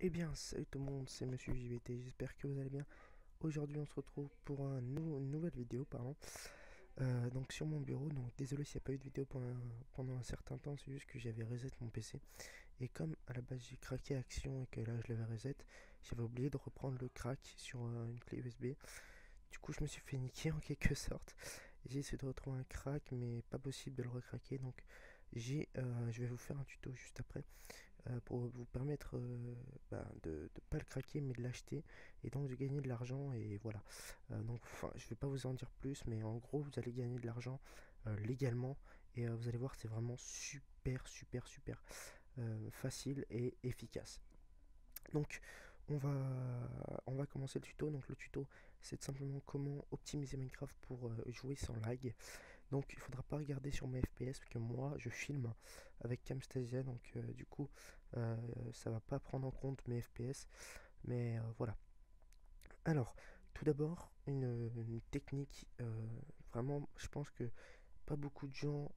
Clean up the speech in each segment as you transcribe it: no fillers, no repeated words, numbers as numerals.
Eh bien, salut tout le monde, c'est Monsieur JBT, j'espère que vous allez bien. Aujourd'hui, on se retrouve pour une nouvelle vidéo, pardon. Donc sur mon bureau, donc désolé s'il n'y a pas eu de vidéo pendant un certain temps, c'est juste que j'avais reset mon PC. Et comme à la base j'ai craqué Action et que là je l'avais reset, j'avais oublié de reprendre le crack sur une clé USB. Du coup, je me suis fait niquer en quelque sorte. J'ai essayé de retrouver un crack, mais pas possible de le recraquer. Donc, je vais vous faire un tuto juste après pour vous permettre de ne pas le craquer, mais de l'acheter et donc de gagner de l'argent. Et voilà. Donc, enfin, je vais pas vous en dire plus, mais en gros, vous allez gagner de l'argent légalement. Et vous allez voir, c'est vraiment super facile et efficace. Donc on va commencer le tuto. Donc le tuto, c'est simplement comment optimiser Minecraft pour jouer sans lag. Donc il faudra pas regarder sur mes FPS parce que moi je filme avec Camstasia, donc du coup euh, ça va pas prendre en compte mes FPS. Mais voilà. Alors tout d'abord une technique, vraiment je pense que pas beaucoup de gens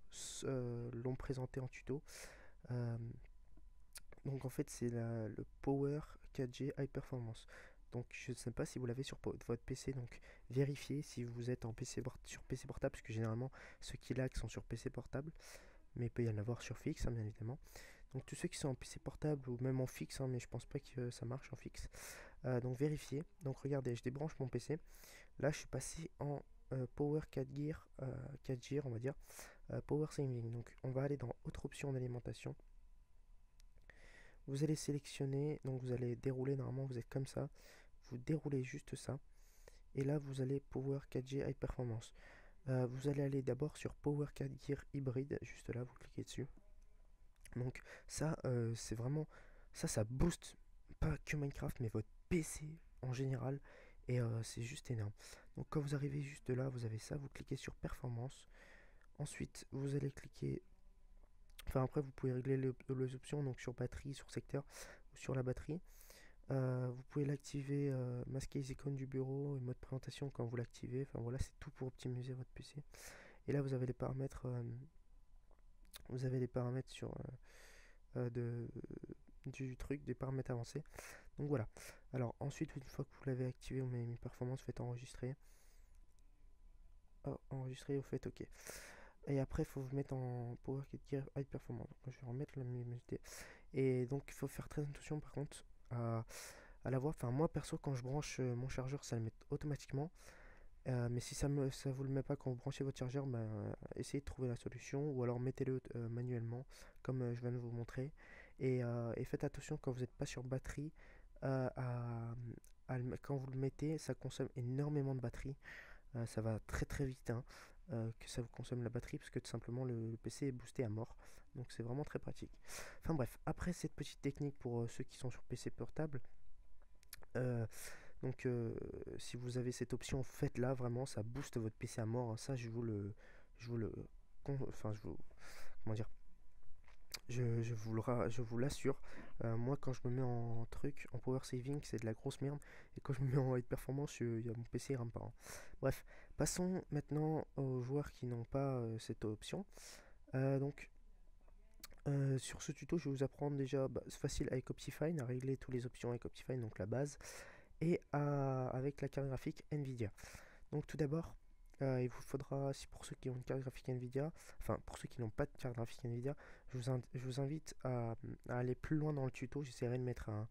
l'ont présenté en tuto. Euh, Donc en fait c'est le Power 4G High Performance. Donc je ne sais pas si vous l'avez sur votre PC, donc vérifiez si vous êtes sur PC portable, parce que généralement ceux qui lag sont sur PC portable, mais il peut y en avoir sur fixe, hein, bien évidemment. Donc tous ceux qui sont en PC portable ou même en fixe, hein, mais je pense pas que ça marche en fixe. Donc vérifiez. Donc regardez, je débranche mon PC. Là je suis passé en Power 4 Gear on va dire, Power Saving. Donc on va aller dans autre option d'alimentation. Vous allez sélectionner, donc vous allez dérouler, normalement vous êtes comme ça, vous déroulez juste ça, et là vous allez Power 4G High Performance. Vous allez aller d'abord sur Power 4 Gear Hybrid, juste là, vous cliquez dessus. Donc ça, c'est vraiment, ça booste pas que Minecraft, mais votre PC en général, et c'est juste énorme. Donc quand vous arrivez juste là, vous avez ça, vous cliquez sur Performance, ensuite vous allez cliquer. Enfin, après, vous pouvez régler les options, donc sur batterie, sur secteur, ou sur la batterie. Vous pouvez l'activer, masquer les icônes du bureau et mode présentation quand vous l'activez. Enfin voilà, c'est tout pour optimiser votre PC. Et là, vous avez les paramètres du truc, des paramètres avancés. Donc voilà. Alors ensuite, une fois que vous l'avez activé, vous mettez mes performances, faites enregistrer. Oh, enregistrer, vous faites OK. Et après, il faut vous mettre en Power Gear High Performance. Donc, je vais remettre la luminosité. Et donc, il faut faire très attention par contre à la voix. Enfin, moi perso, quand je branche mon chargeur, ça le met automatiquement. Mais si ça vous le met pas quand vous branchez votre chargeur, ben, essayez de trouver la solution ou alors mettez-le manuellement, comme je viens de vous montrer. Et faites attention quand vous n'êtes pas sur batterie, quand vous le mettez, ça consomme énormément de batterie. Ça va très vite, hein, que ça vous consomme la batterie, parce que tout simplement le PC est boosté à mort. Donc c'est vraiment très pratique. Enfin bref, après cette petite technique pour ceux qui sont sur PC portable, euh, donc si vous avez cette option, faites-la vraiment, ça booste votre PC à mort, hein. Ça je vous le, enfin je vous, comment dire, je vous l'assure. Moi quand je me mets en truc, en power saving, c'est de la grosse merde, et quand je me mets en high performance, mon PC rame pas, hein. Bref, passons maintenant aux joueurs qui n'ont pas cette option. Donc sur ce tuto, je vais vous apprendre déjà, c'est facile avec Optifine, à régler toutes les options avec Optifine, donc la base, et avec la carte graphique Nvidia. Donc tout d'abord, il vous faudra, si pour ceux qui ont une carte graphique Nvidia, enfin pour ceux qui n'ont pas de carte graphique Nvidia, je vous invite à aller plus loin dans le tuto. J'essaierai de mettre un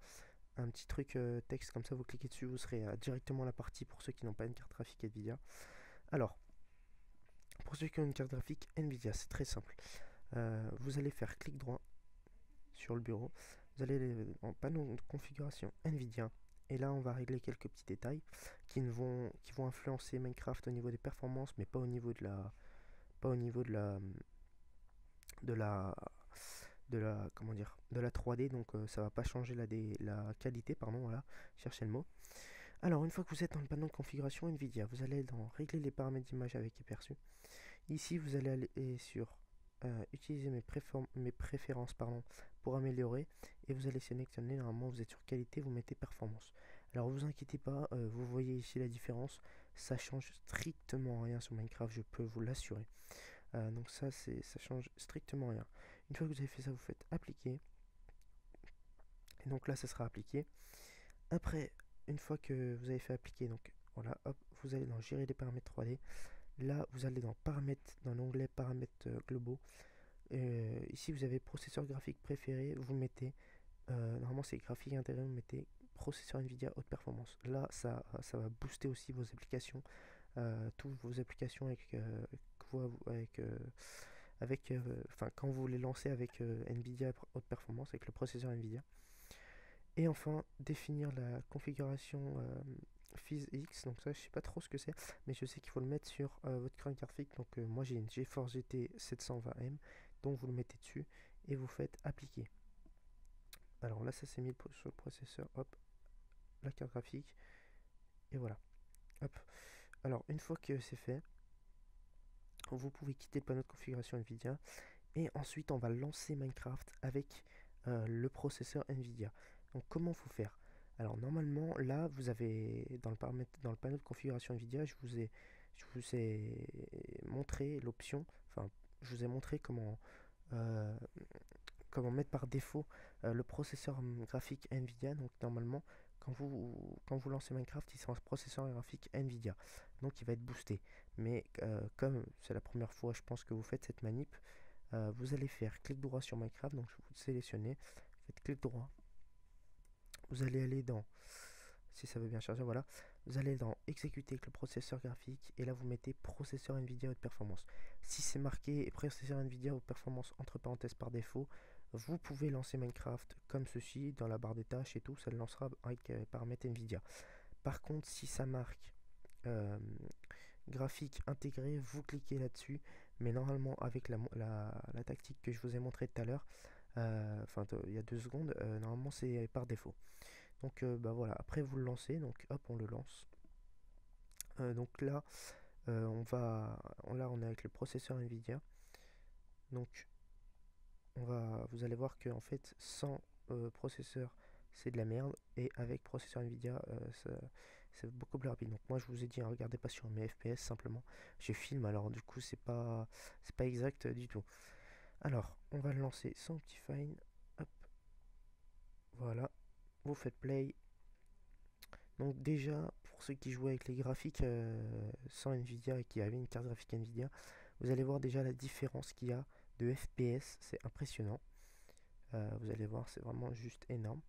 petit truc texte, comme ça vous cliquez dessus, vous serez directement à la partie pour ceux qui n'ont pas une carte graphique Nvidia. Alors, pour ceux qui ont une carte graphique Nvidia, c'est très simple. Vous allez faire clic droit sur le bureau, vous allez en panneau de configuration Nvidia, et là on va régler quelques petits détails qui vont influencer Minecraft au niveau des performances, mais pas au niveau de la pas au niveau de la comment dire, de la 3D. Donc ça va pas changer la qualité, pardon, voilà, cherchez le mot. Alors une fois que vous êtes dans le panneau de configuration Nvidia, vous allez dans régler les paramètres d'image avec aperçu. Ici vous allez aller sur utiliser mes préférences, pardon, pour améliorer, et vous allez sélectionner, normalement vous êtes sur qualité, vous mettez performance. Alors vous inquiétez pas, vous voyez ici la différence, ça change strictement rien sur Minecraft, je peux vous l'assurer. Donc ça change strictement rien. Une fois que vous avez fait ça, vous faites appliquer, Donc là, ça sera appliqué. Après, une fois que vous avez fait appliquer, donc voilà, hop, vous allez dans gérer les paramètres 3D. Là, vous allez dans paramètres, dans l'onglet paramètres globaux. Ici, vous avez processeur graphique préféré. Vous mettez, normalement, c'est graphique intégré. Vous mettez processeur Nvidia haute performance. Là, ça va booster aussi vos applications, toutes vos applications enfin, quand vous les lancez avec Nvidia haute performance, avec le processeur Nvidia. Et enfin, définir la configuration PhysX. Donc ça, je sais pas trop ce que c'est, mais je sais qu'il faut le mettre sur votre carte graphique. Donc moi, j'ai une GeForce GT 720M, donc vous le mettez dessus et vous faites appliquer. Alors là, ça s'est mis sur le processeur. Hop, la carte graphique. Et voilà. Hop. Alors, une fois que c'est fait, vous pouvez quitter le panneau de configuration Nvidia. Et ensuite, on va lancer Minecraft avec le processeur Nvidia. Donc, comment faut faire? Alors, normalement, là, vous avez dans le panneau de configuration Nvidia, je vous ai montré l'option. Enfin, je vous ai montré euh, comment mettre par défaut le processeur graphique Nvidia. Donc, normalement, quand vous lancez Minecraft, il sera un processeur graphique Nvidia. Donc, il va être boosté. Mais comme c'est la première fois, je pense que vous faites cette manip. Vous allez faire clic droit sur Minecraft, donc vous sélectionnez, faites clic droit, vous allez aller dans, si ça veut bien charger, voilà, vous allez dans exécuter avec le processeur graphique, et là vous mettez processeur Nvidia haute performance. Si c'est marqué processeur Nvidia haute performance entre parenthèses par défaut, vous pouvez lancer Minecraft comme ceci, dans la barre des tâches et tout, ça le lancera avec paramètres Nvidia. Par contre, si ça marque graphique intégré, vous cliquez là-dessus, mais normalement avec la tactique que je vous ai montré tout à l'heure, enfin il y a 2 secondes, normalement c'est par défaut. Donc bah voilà, après vous le lancez, donc hop on le lance. Donc là on est avec le processeur Nvidia, donc vous allez voir que en fait sans processeur c'est de la merde, et avec processeur Nvidia c'est beaucoup plus rapide. Donc moi je vous ai dit, hein, regardez pas sur mes FPS, simplement je filme, alors du coup c'est pas exact du tout. Alors on va le lancer sans Optifine, hop, voilà, vous faites play. Donc déjà pour ceux qui jouaient avec les graphiques sans Nvidia et qui avaient une carte graphique Nvidia, vous allez voir déjà la différence qu'il y a de FPS, c'est impressionnant. Vous allez voir, c'est vraiment juste énorme.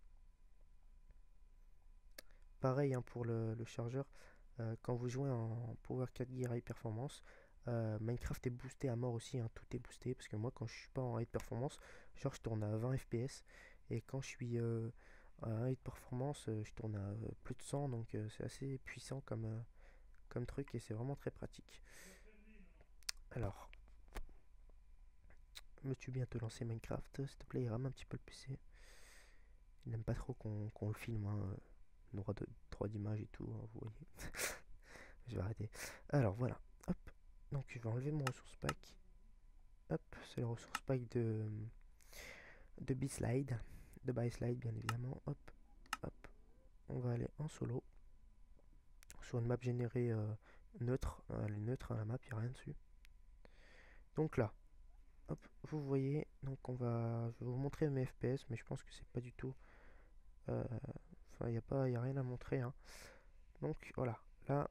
Pareil hein, pour le chargeur, quand vous jouez en Power 4 Gear High Performance, Minecraft est boosté à mort aussi, hein, tout est boosté, parce que moi quand je suis pas en High Performance, genre je tourne à 20 FPS, et quand je suis en High Performance, je tourne à plus de 100, donc c'est assez puissant comme truc, et c'est vraiment très pratique. Alors, veux-tu bientôt lancer Minecraft? S'il te plaît, il rame un petit peu le PC. Il n'aime pas trop qu'on le filme, hein. Droit d'image et tout, hein, vous voyez. Je vais arrêter. Alors voilà, hop. Donc je vais enlever mon ressource pack. Hop, c'est le ressource pack de BSlide. De BSlide bien évidemment. Hop, hop. On va aller en solo. Sur une map générée neutre. Elle est neutre, hein, la map, il n'y a rien dessus. Donc là, hop, vous voyez, donc je vais vous montrer mes FPS, mais je pense que c'est pas du tout. Enfin, il n'y a rien à montrer, hein. Donc voilà, là,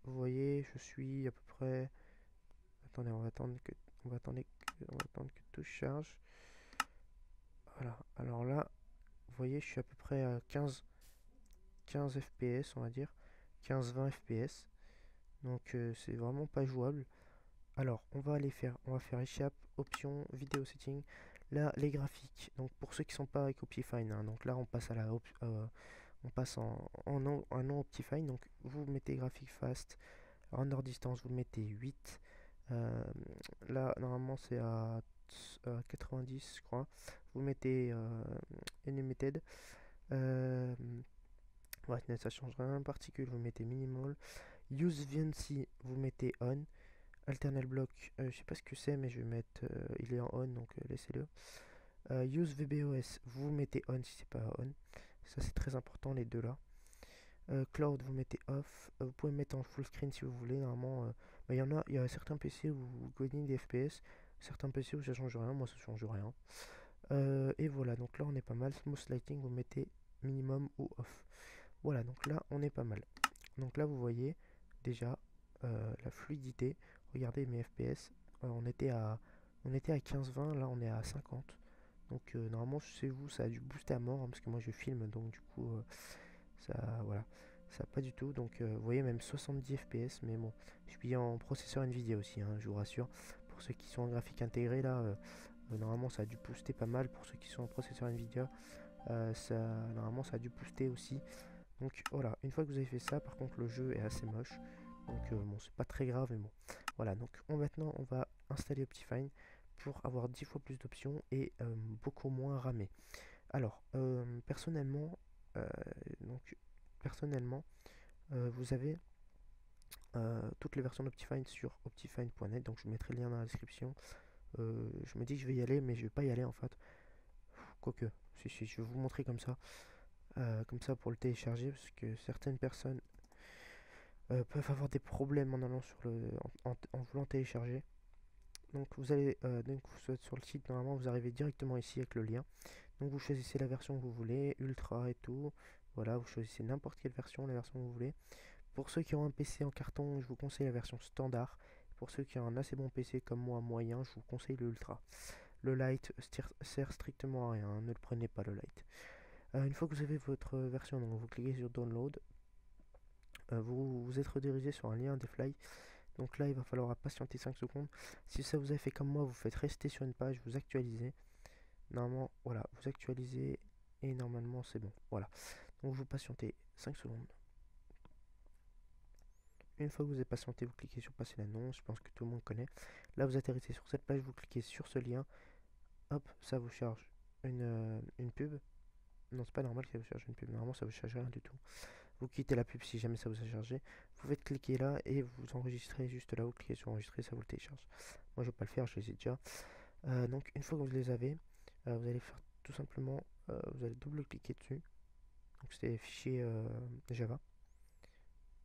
vous voyez, je suis à peu près. Attendez, on va attendre que tout charge. Voilà, alors là, vous voyez, je suis à peu près à 15 FPS, on va dire. 15-20 FPS. Donc c'est vraiment pas jouable. Alors, on va faire échappe, option, vidéo setting. Là, les graphiques. Donc pour ceux qui sont pas avec Optifine, hein, donc là on passe on passe en non Optifine. Donc vous mettez graphique fast, render distance, vous le mettez 8. Là, normalement, c'est à 90, je crois. Vous mettez Unlimited. Ouais, ça change rien. Particule, vous mettez Minimal. Use VNC, vous mettez On. Alternal Block, je sais pas ce que c'est, mais je vais mettre. Il est en On, donc laissez-le. Use VBOS, vous mettez On si c'est pas On. Ça, c'est très important, les deux là. Cloud, vous mettez off. Vous pouvez mettre en full screen si vous voulez. Normalement, il y a certains PC où vous gagnez des FPS, certains PC où ça change rien. Moi, ça change rien. Et voilà, donc là on est pas mal. Smooth lighting, vous mettez minimum ou off. Voilà, donc là on est pas mal. Donc là vous voyez déjà la fluidité. Regardez mes FPS, on était à 15-20, là on est à 50. Donc normalement chez vous ça a dû booster à mort, hein, parce que moi je filme, donc du coup ça, voilà, ça pas du tout. Donc vous voyez même 70 FPS, mais bon, je suis en processeur Nvidia aussi, hein, je vous rassure. Pour ceux qui sont en graphique intégré là, normalement ça a dû booster pas mal. Pour ceux qui sont en processeur Nvidia, ça, normalement ça a dû booster aussi. Donc voilà, une fois que vous avez fait ça, par contre le jeu est assez moche. Donc bon, c'est pas très grave, mais bon. Voilà, donc maintenant on va installer Optifine pour avoir 10 fois plus d'options et beaucoup moins ramé. Alors, personnellement, euh, donc, personnellement vous avez toutes les versions d'Optifine sur optifine.net. Donc je vous mettrai le lien dans la description. Je me dis que je vais y aller, mais je vais pas y aller en fait. Quoique, si, je vais vous montrer comme ça pour le télécharger, parce que certaines personnes peuvent avoir des problèmes en allant sur en voulant télécharger. Donc vous êtes sur le site, normalement vous arrivez directement ici avec le lien. Donc vous choisissez la version que vous voulez, Ultra et tout. Voilà, vous choisissez n'importe quelle version, la version que vous voulez. Pour ceux qui ont un PC en carton, je vous conseille la version standard. Pour ceux qui ont un assez bon PC comme moi, moyen, je vous conseille le Ultra. Le Lite sert strictement à rien, hein, ne le prenez pas le Lite. Une fois que vous avez votre version, donc vous cliquez sur Download. Vous êtes redirigé sur un lien Fly. Donc là, il va falloir patienter 5 secondes. Si ça vous avez fait comme moi, vous faites rester sur une page, vous actualisez. Normalement, voilà, vous actualisez et normalement c'est bon. Voilà. Donc vous patientez 5 secondes. Une fois que vous avez patienté, vous cliquez sur passer l'annonce. Je pense que tout le monde connaît. Là, vous atterrissez sur cette page, vous cliquez sur ce lien. Hop, ça vous charge une pub. Non, c'est pas normal que ça vous charge une pub. Normalement, ça vous charge rien du tout. Vous quittez la pub si jamais ça vous a chargé. Vous faites cliquer là et vous enregistrez juste là. Vous cliquez sur enregistrer, ça vous le télécharge. Moi, je vais pas le faire, je les ai déjà. Donc, une fois que vous les avez, vous allez faire tout simplement, vous allez double-cliquer dessus. Donc, c'est fichier Java.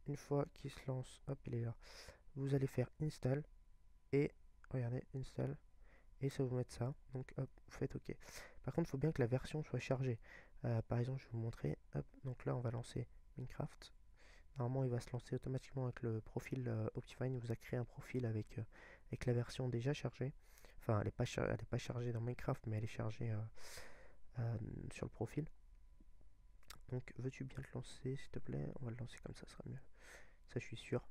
Une fois qu'il se lance, hop, il est là. Vous allez faire install et regardez, install et ça va vous mettre ça. Donc, hop, vous faites OK. Par contre, il faut bien que la version soit chargée. Par exemple, je vais vous montrer. Hop, donc là, on va lancer Minecraft. Normalement, il va se lancer automatiquement avec le profil Optifine. Il vous a créé un profil avec la version déjà chargée. Enfin, elle n'est pas chargée dans Minecraft, mais elle est chargée sur le profil. Donc, veux-tu bien le lancer, s'il te plaît? On va le lancer comme ça sera mieux. Ça, je suis sûr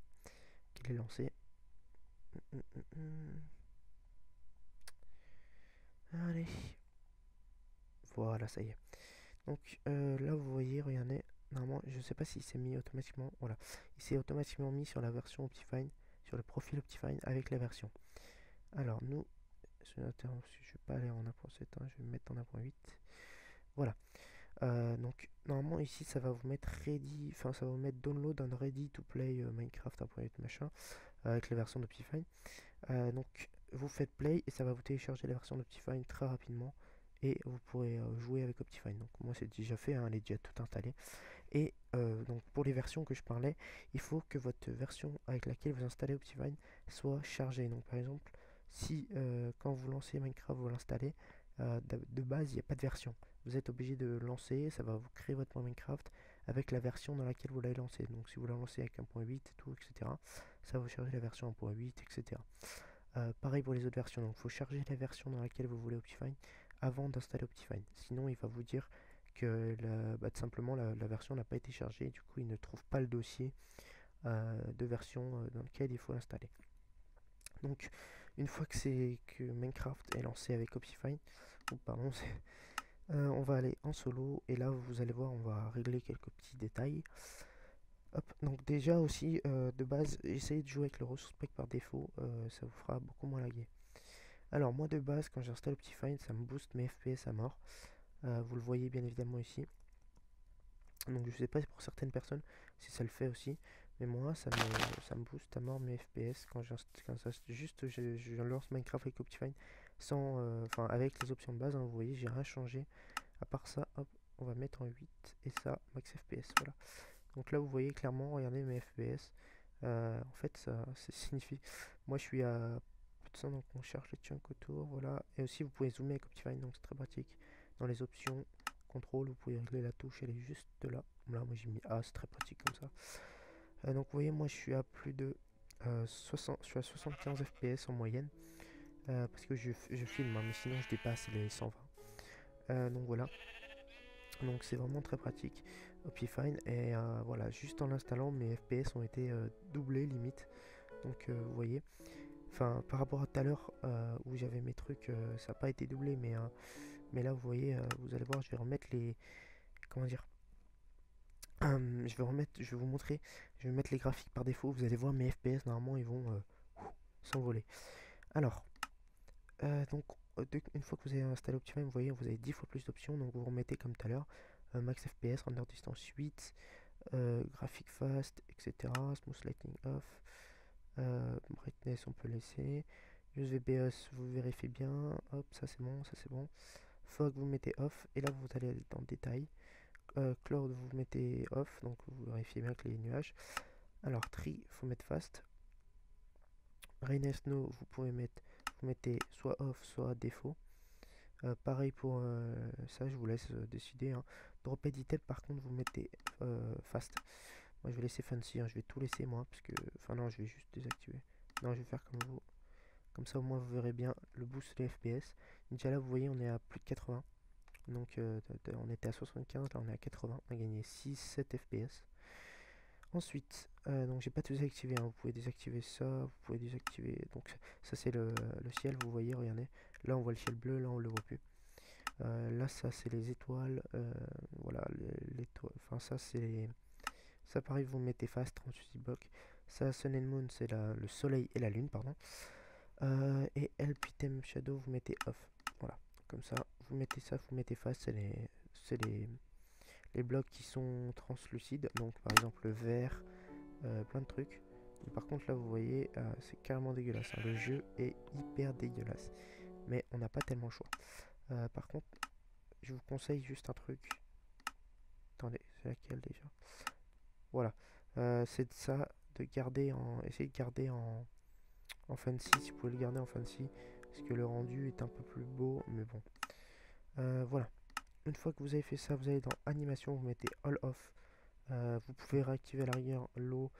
qu'il est lancé. Allez. Voilà, ça y est. Donc, là, vous voyez, regardez. Normalement, je ne sais pas s'il s'est mis automatiquement. Voilà. Il s'est automatiquement mis sur la version Optifine, sur le profil Optifine avec la version. Alors, nous, je ne vais pas aller en 1.7, hein, je vais me mettre en 1.8. Voilà. Donc, normalement, ici, ça va vous mettre ready, enfin, ça va vous mettre download and ready to play Minecraft 1.8 machin, avec la version d'Optifine. Donc, vous faites play et ça va vous télécharger la version d'Optifine très rapidement. Et vous pourrez jouer avec Optifine. Donc, moi, c'est déjà fait, hein, elle est déjà tout installée. Et donc pour les versions que je parlais, il faut que votre version avec laquelle vous installez Optifine soit chargée. Donc par exemple, si quand vous lancez Minecraft, vous l'installez, de base, il n'y a pas de version. Vous êtes obligé de lancer, ça va vous créer votre Minecraft avec la version dans laquelle vous l'avez lancé. Donc si vous la lancez avec 1.8 et tout, etc., ça va vous charger la version 1.8, etc. Pareil pour les autres versions. Donc il faut charger la version dans laquelle vous voulez Optifine avant d'installer Optifine. Sinon, il va vous dire que tout simplement la version n'a pas été chargée et du coup il ne trouve pas le dossier de version dans lequel il faut l'installer. Donc une fois que Minecraft est lancé avec Optifine, pardon, on va aller en solo et là vous allez voir on va régler quelques petits détails. Hop, donc déjà aussi de base essayez de jouer avec le ressource pack par défaut, ça vous fera beaucoup moins laguer. Alors moi de base quand j'installe Optifine ça me booste mes FPS à mort. Vous le voyez bien évidemment ici. Donc je sais pas pour certaines personnes si ça le fait aussi, mais moi ça me booste à mort mes FPS quand juste je lance Minecraft avec Optifine sans, enfin avec les options de base, hein, vous voyez j'ai rien changé à part ça. Hop, on va mettre en 8 et ça max FPS, voilà. Donc là vous voyez clairement, regardez mes FPS, en fait ça signifie, moi je suis à tout ça, donc on cherche les chunks autour, voilà. Et aussi vous pouvez zoomer avec Optifine, donc c'est très pratique. Dans les options, contrôle, vous pouvez régler la touche, elle est juste là. Là, moi j'ai mis A, c'est très pratique comme ça. Donc vous voyez, moi je suis à plus de 60, je suis à 75 FPS en moyenne. Parce que je filme, hein, mais sinon je dépasse les 120. Donc voilà. Donc c'est vraiment très pratique, Optifine. Et voilà, juste en l'installant, mes FPS ont été doublés limite. Donc vous voyez. Enfin, par rapport à tout à l'heure où j'avais mes trucs, ça n'a pas été doublé, mais là vous voyez, vous allez voir, je vais remettre les. Comment dire, je vais vous montrer, je vais mettre les graphiques par défaut. Vous allez voir mes FPS, normalement ils vont s'envoler. Alors, donc une fois que vous avez installé Optifine, vous voyez, vous avez 10 fois plus d'options. Donc vous remettez comme tout à l'heure, max FPS, render distance 8, graphique fast, etc. Smooth lighting off, brightness on peut laisser. Use VBS, vous vérifiez bien. Hop, ça c'est bon, ça c'est bon. Fog, vous mettez off. Et là, vous allez aller dans le détail. Cloud, vous mettez off. Donc, vous vérifiez bien que les nuages. Alors, tree, il faut mettre fast. Rain and snow, vous mettez soit off, soit défaut. Pareil pour ça, je vous laisse décider. Hein. Drop edited, par contre, vous mettez fast. Moi, je vais laisser fancy. Hein. Je vais tout laisser, moi. Parce que, enfin, non, je vais juste désactiver. Non, je vais faire comme vous. Comme ça, au moins, vous verrez bien le boost des FPS. Déjà là, vous voyez, on est à plus de 80. Donc, on était à 75, là, on est à 80. On a gagné 6-7 FPS. Ensuite, donc j'ai pas tout désactivé. Hein. Vous pouvez désactiver ça, vous pouvez désactiver. Donc, ça, c'est le ciel, vous voyez, regardez. Là, on voit le ciel bleu, là, on le voit plus. Là, ça, c'est les étoiles. Voilà, enfin, ça, c'est. Ça, pareil, vous mettez fast, 38 blocs. Ça, Sun and Moon, c'est le soleil et la lune, pardon. Et LPTM Shadow, vous mettez off. Voilà, comme ça, vous mettez ça, vous mettez face, c'est les blocs qui sont translucides. Donc, par exemple, le vert, plein de trucs. Et par contre, là, vous voyez, c'est carrément dégueulasse. Hein. Le jeu est hyper dégueulasse. Mais on n'a pas tellement le choix. Par contre, je vous conseille juste un truc. Attendez, c'est laquelle déjà? Voilà, c'est ça, de garder essayer de garder en fancy, si vous pouvez le garder en fancy, parce que le rendu est un peu plus beau, mais bon. Voilà, une fois que vous avez fait ça, vous allez dans animation, vous mettez all off. Vous pouvez réactiver à la rigueur l'eau,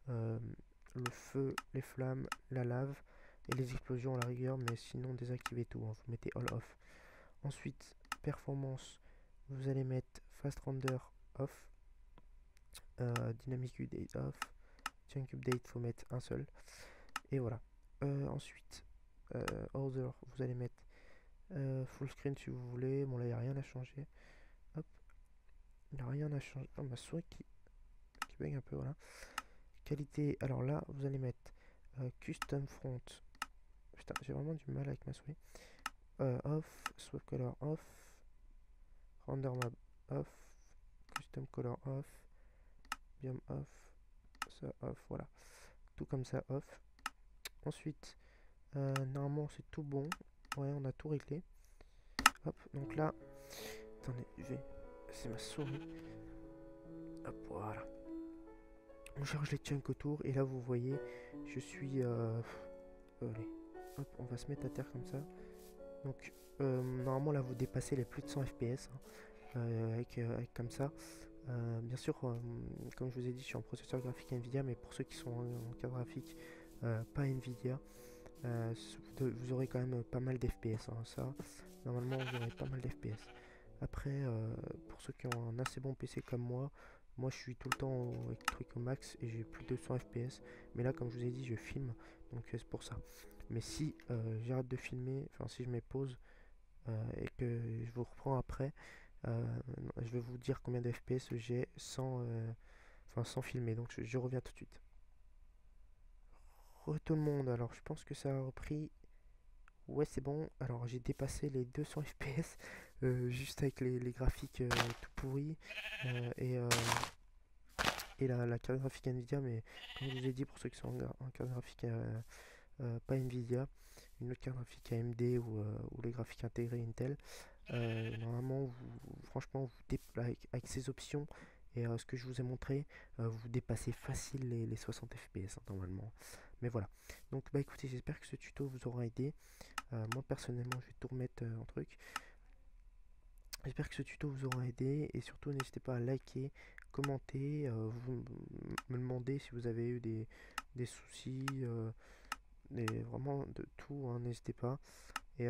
le feu, les flammes, la lave et les explosions à la rigueur, mais sinon désactivez tout, hein, vous mettez all off. Ensuite, performance, vous allez mettre fast render off, dynamic update off, chunk update, faut mettre un seul, et voilà. Ensuite, order, vous allez mettre full screen si vous voulez. Bon, là, il n'y a rien à changer. Hop, il n'y a rien à changer. Oh, ma souris qui bug un peu, voilà. Qualité, alors là, vous allez mettre custom front. Putain, j'ai vraiment du mal avec ma souris. Off, swap color off, render map off, custom color off, biome off, ça off, voilà. Tout comme ça off. Ensuite, normalement c'est tout bon. Ouais, on a tout réglé. Hop, donc là, attendez, c'est ma souris. Hop, voilà. On charge les chunks autour et là vous voyez, je suis. Allez, hop, on va se mettre à terre comme ça. Donc, normalement là vous dépassez les plus de 100 FPS hein, avec comme ça. Bien sûr, comme je vous ai dit, je suis en processeur graphique Nvidia, mais pour ceux qui sont en carte graphique pas Nvidia, vous aurez quand même pas mal d'FPS. Hein, ça, normalement, vous aurez pas mal d'FPS. Après, pour ceux qui ont un assez bon PC comme moi je suis tout le temps avec truc au max et j'ai plus de 100 FPS. Mais là, comme je vous ai dit, je filme, donc c'est pour ça. Mais si j'arrête de filmer, enfin si je mets pause et que je vous reprends après, je vais vous dire combien de FPS j'ai sans filmer. Donc je reviens tout de suite. Tout le monde, alors je pense que ça a repris. Ouais, c'est bon. Alors j'ai dépassé les 200 FPS juste avec les graphiques tout pourris et la carte graphique Nvidia. Mais comme je vous ai dit, pour ceux qui sont en carte graphique pas Nvidia, une autre carte graphique AMD ou les graphiques intégrés Intel, normalement, franchement, avec ces options et ce que je vous ai montré, vous dépassez facile les 60 FPS hein, normalement. Mais voilà. Donc bah écoutez, j'espère que ce tuto vous aura aidé. Moi personnellement, je vais tout remettre en truc. J'espère que ce tuto vous aura aidé et surtout n'hésitez pas à liker, commenter, vous me demander si vous avez eu des soucis, vraiment de tout, hein, n'hésitez pas. Et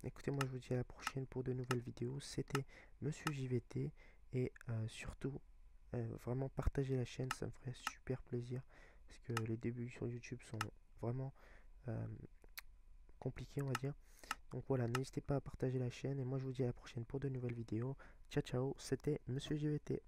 écoutez, moi je vous dis à la prochaine pour de nouvelles vidéos. C'était Monsieur JVT et surtout vraiment partagez la chaîne, ça me ferait super plaisir parce que les débuts sur YouTube sont vraiment euh, compliqués, on va dire. Donc voilà, n'hésitez pas à partager la chaîne et moi je vous dis à la prochaine pour de nouvelles vidéos. Ciao ciao, c'était Monsieur JVT.